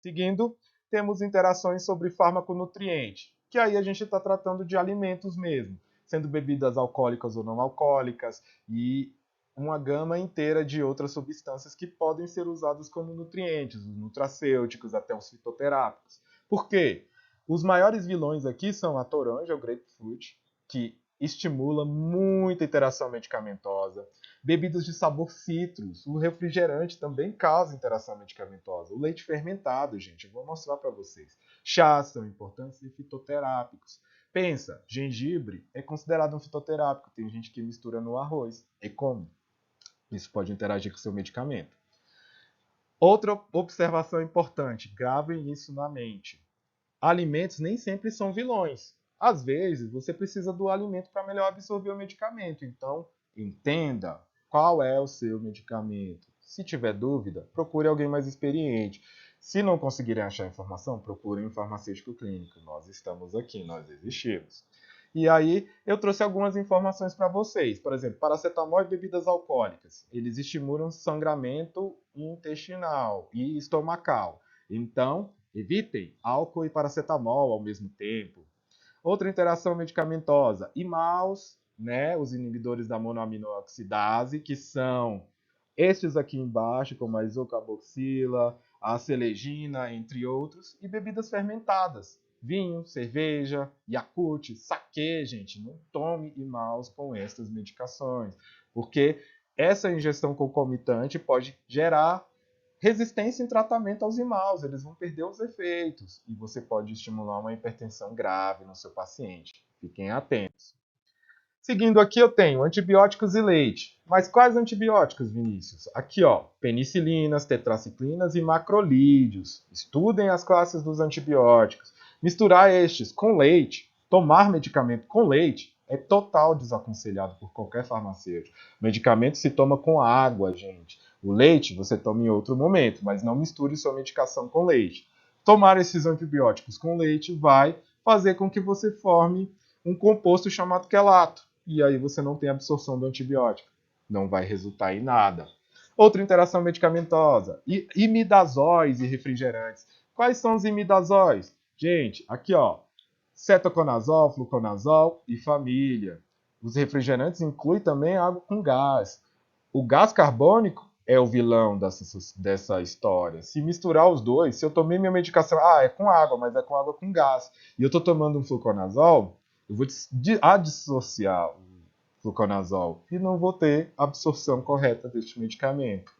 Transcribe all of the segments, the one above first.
Seguindo, temos interações sobre fármaco-nutriente, que aí a gente está tratando de alimentos mesmo, sendo bebidas alcoólicas ou não alcoólicas, e uma gama inteira de outras substâncias que podem ser usadas como nutrientes, os nutracêuticos, até os fitoterápicos. Por quê? Os maiores vilões aqui são a toranja, o grapefruit, que estimula muita interação medicamentosa. Bebidas de sabor cítrus, o refrigerante também causa interação medicamentosa. O leite fermentado, gente, eu vou mostrar para vocês. Chás são importantes e fitoterápicos. Pensa, gengibre é considerado um fitoterápico. Tem gente que mistura no arroz e come. Isso pode interagir com o seu medicamento. Outra observação importante, gravem isso na mente. Alimentos nem sempre são vilões. Às vezes, você precisa do alimento para melhor absorver o medicamento. Então, entenda qual é o seu medicamento. Se tiver dúvida, procure alguém mais experiente. Se não conseguirem achar informação, procure um farmacêutico clínico. Nós estamos aqui, nós existimos. E aí, eu trouxe algumas informações para vocês. Por exemplo, paracetamol e bebidas alcoólicas. Eles estimulam sangramento intestinal e estomacal. Então, evitem álcool e paracetamol ao mesmo tempo. Outra interação medicamentosa, IMAUs, né, os inibidores da monoaminoxidase, que são estes aqui embaixo, como a isocarboxila, a celegina, entre outros, e bebidas fermentadas, vinho, cerveja, Yakult, saquê, gente, não tome IMAUs com estas medicações, porque essa ingestão concomitante pode gerar resistência em tratamento aos imaus, eles vão perder os efeitos e você pode estimular uma hipertensão grave no seu paciente. Fiquem atentos. Seguindo aqui eu tenho antibióticos e leite. Mas quais antibióticos, Vinícius? Aqui, ó, penicilinas, tetraciclinas e macrolídeos. Estudem as classes dos antibióticos. Misturar estes com leite, tomar medicamento com leite, é total desaconselhado por qualquer farmacêutico. Medicamento se toma com água, gente. O leite você toma em outro momento, mas não misture sua medicação com leite. Tomar esses antibióticos com leite vai fazer com que você forme um composto chamado quelato. E aí você não tem absorção do antibiótico. Não vai resultar em nada. Outra interação medicamentosa, imidazóis e refrigerantes. Quais são os imidazóis? Gente, aqui ó, cetoconazol, fluconazol e família. Os refrigerantes incluem também água com gás. O gás carbônico é o vilão dessa história. Se misturar os dois, se eu tomei minha medicação, é com água, mas é com água com gás, e eu estou tomando um fluconazol, eu vou dissociar o fluconazol e não vou ter absorção correta deste medicamento.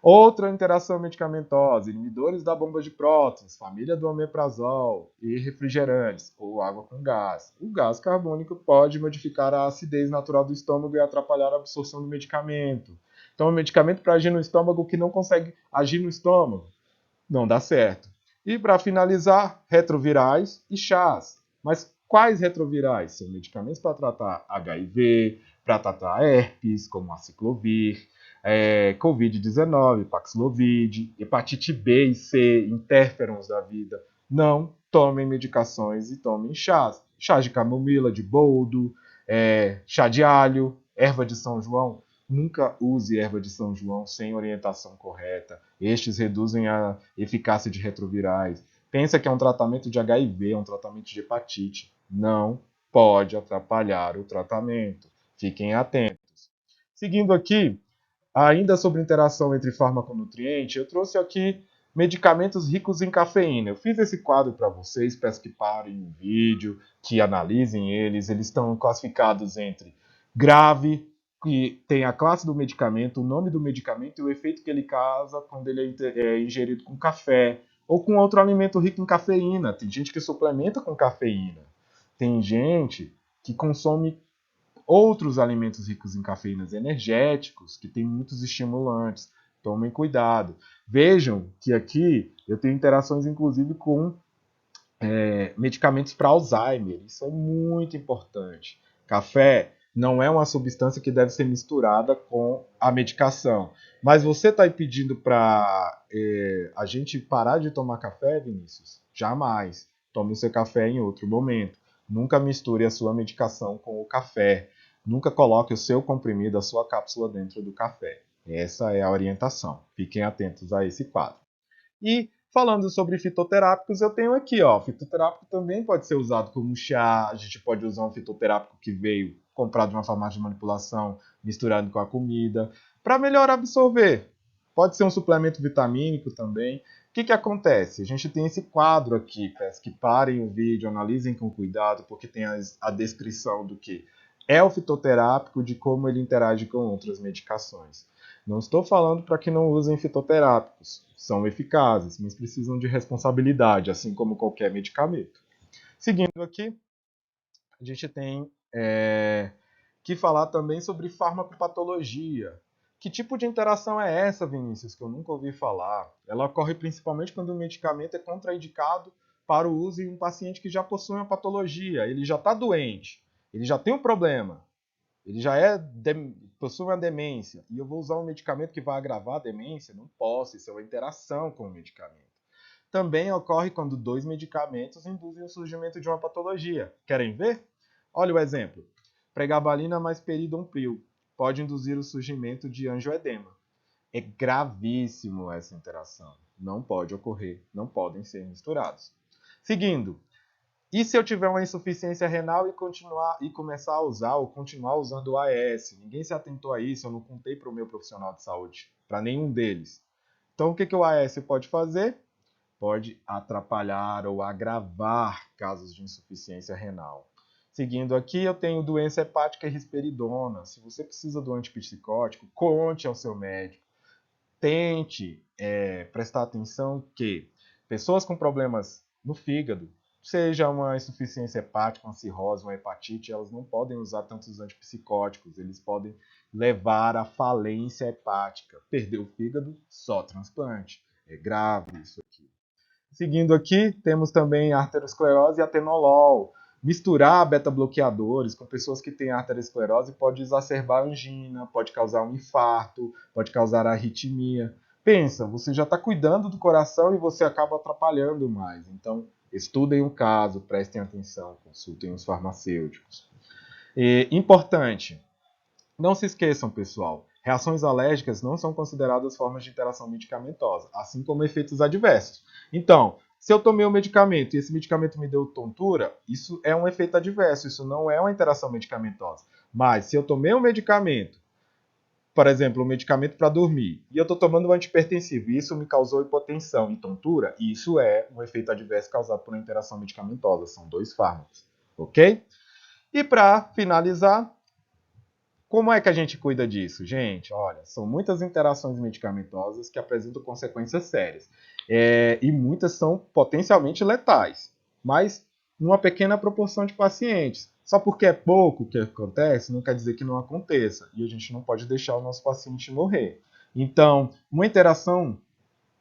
Outra interação medicamentosa, inibidores da bomba de prótons, família do omeprazol e refrigerantes, ou água com gás. O gás carbônico pode modificar a acidez natural do estômago e atrapalhar a absorção do medicamento. Então, um medicamento para agir no estômago que não consegue agir no estômago, não dá certo. E para finalizar, retrovirais e chás. Mas quais retrovirais? São medicamentos para tratar HIV, para tratar herpes, como a ciclovir, Covid-19, Paxlovid, hepatite B e C, interferons da vida. Não tomem medicações e tomem chás. Chá de camomila, de boldo, chá de alho, erva de São João. Nunca use erva de São João sem orientação correta. Estes reduzem a eficácia de retrovirais. Pensa que é um tratamento de HIV, é um tratamento de hepatite. Não pode atrapalhar o tratamento. Fiquem atentos. Seguindo aqui, ainda sobre interação entre fármaco e nutriente, eu trouxe aqui medicamentos ricos em cafeína. Eu fiz esse quadro para vocês, peço que parem o vídeo, que analisem eles. Eles estão classificados entre grave, que tem a classe do medicamento, o nome do medicamento e o efeito que ele causa quando ele é ingerido com café ou com outro alimento rico em cafeína. Tem gente que suplementa com cafeína. Tem gente que consome outros alimentos ricos em cafeínas energéticos, que têm muitos estimulantes. Tomem cuidado. Vejam que aqui eu tenho interações, inclusive, com medicamentos para Alzheimer. Isso é muito importante. Café não é uma substância que deve ser misturada com a medicação. Mas você está pedindo para a gente parar de tomar café, Vinícius? Jamais. Tome o seu café em outro momento. Nunca misture a sua medicação com o café. Nunca coloque o seu comprimido, a sua cápsula dentro do café. Essa é a orientação. Fiquem atentos a esse quadro. E Falando sobre fitoterápicos, eu tenho aqui, ó, fitoterápico também pode ser usado como chá, a gente pode usar um fitoterápico que veio comprado de uma farmácia de manipulação, misturado com a comida, para melhor absorver. Pode ser um suplemento vitamínico também. O que acontece? A gente tem esse quadro aqui, peço que parem o vídeo, analisem com cuidado, porque tem a descrição do que é o fitoterápico, de como ele interage com outras medicações. Não estou falando para que não usem fitoterápicos. São eficazes, mas precisam de responsabilidade, assim como qualquer medicamento. Seguindo aqui, a gente tem que falar também sobre farmacopatologia. Que tipo de interação é essa, Vinícius, que eu nunca ouvi falar? Ela ocorre principalmente quando o medicamento é contraindicado para o uso em um paciente que já possui uma patologia, ele já está doente, ele já tem um problema, ele já possui uma demência, e eu vou usar um medicamento que vai agravar a demência? Não posso, isso é uma interação com o medicamento. Também ocorre quando dois medicamentos induzem o surgimento de uma patologia. Querem ver? Olha o exemplo. Pregabalina mais peridonpril pode induzir o surgimento de angioedema. É gravíssimo essa interação. Não pode ocorrer, não podem ser misturados. Seguindo, e se eu tiver uma insuficiência renal e começar a usar ou continuar usando o AS? Ninguém se atentou a isso, eu não contei para o meu profissional de saúde, para nenhum deles. Então, o que o AS pode fazer? Pode atrapalhar ou agravar casos de insuficiência renal. Seguindo aqui, eu tenho doença hepática e risperidona. Se você precisa do antipsicótico, conte ao seu médico. Tente prestar atenção que pessoas com problemas no fígado, seja uma insuficiência hepática, uma cirrose, uma hepatite, elas não podem usar tantos antipsicóticos. Eles podem levar à falência hepática. Perder o fígado, só transplante. É grave isso aqui. Seguindo aqui, temos também arteriosclerose e atenolol. Misturar beta-bloqueadores com pessoas que têm arteriosclerose pode exacerbar angina, pode causar um infarto, pode causar arritmia. Pensa, você já está cuidando do coração e você acaba atrapalhando mais. Então, estudem o caso, prestem atenção, consultem os farmacêuticos. Importante, não se esqueçam, pessoal, reações alérgicas não são consideradas formas de interação medicamentosa, assim como efeitos adversos. Então, se eu tomei um medicamento e esse medicamento me deu tontura, isso é um efeito adverso, isso não é uma interação medicamentosa. Mas se eu tomei um medicamento, por exemplo, um medicamento para dormir, e eu estou tomando um antihipertensivo e isso me causou hipotensão e tontura, isso é um efeito adverso causado por uma interação medicamentosa. São dois fármacos, ok? E para finalizar, como é que a gente cuida disso? Gente, olha, são muitas interações medicamentosas que apresentam consequências sérias. E muitas são potencialmente letais, mas numa pequena proporção de pacientes. Só porque é pouco que acontece, não quer dizer que não aconteça. E a gente não pode deixar o nosso paciente morrer. Então, uma interação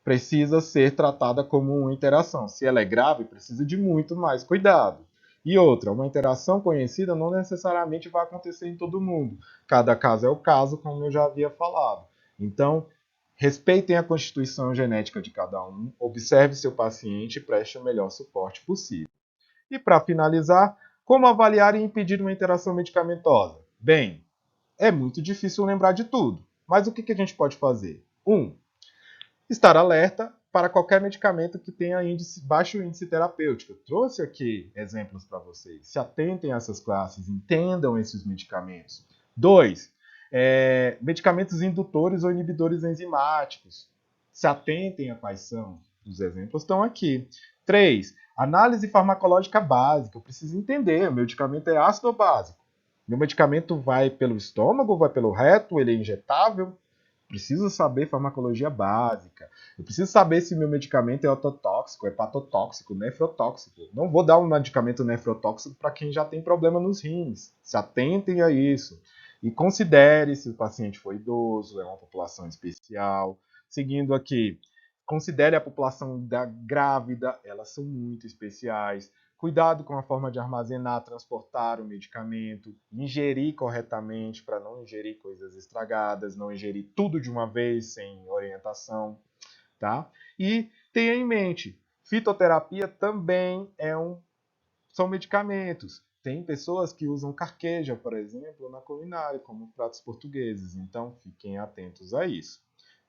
precisa ser tratada como uma interação. Se ela é grave, precisa de muito mais cuidado. E outra, uma interação conhecida não necessariamente vai acontecer em todo mundo. Cada caso é o caso, como eu já havia falado. Então, respeitem a constituição genética de cada um, observe seu paciente e preste o melhor suporte possível. E para finalizar, como avaliar e impedir uma interação medicamentosa? Bem, é muito difícil lembrar de tudo, mas o que a gente pode fazer? 1. Estar alerta para qualquer medicamento que tenha baixo índice terapêutico. Eu trouxe aqui exemplos para vocês. Se atentem a essas classes, entendam esses medicamentos. 2. Medicamentos indutores ou inibidores enzimáticos. Se atentem a quais são. Os exemplos estão aqui. 3. Análise farmacológica básica. Eu preciso entender, o medicamento é ácido ou básico? Meu medicamento vai pelo estômago, vai pelo reto, ele é injetável? Preciso saber farmacologia básica. Eu preciso saber se meu medicamento é ototóxico, hepatotóxico, nefrotóxico. Não vou dar um medicamento nefrotóxico para quem já tem problema nos rins. Se atentem a isso. E considere se o paciente for idoso, é uma população especial. Seguindo aqui, considere a população grávida, elas são muito especiais. Cuidado com a forma de armazenar, transportar o medicamento, ingerir corretamente para não ingerir coisas estragadas, não ingerir tudo de uma vez sem orientação, tá? E tenha em mente, fitoterapia também são medicamentos. Tem pessoas que usam carqueja, por exemplo, na culinária, como pratos portugueses. Então, fiquem atentos a isso.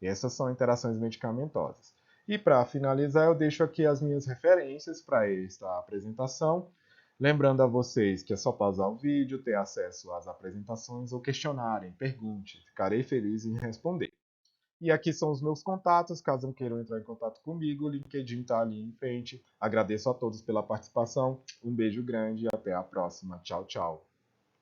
E essas são interações medicamentosas. E para finalizar, eu deixo aqui as minhas referências para esta apresentação. Lembrando a vocês que é só pausar o vídeo, ter acesso às apresentações ou questionarem, pergunte, ficarei feliz em responder. E aqui são os meus contatos, caso queiram entrar em contato comigo, o LinkedIn está ali em frente. Agradeço a todos pela participação, um beijo grande e até a próxima. Tchau, tchau.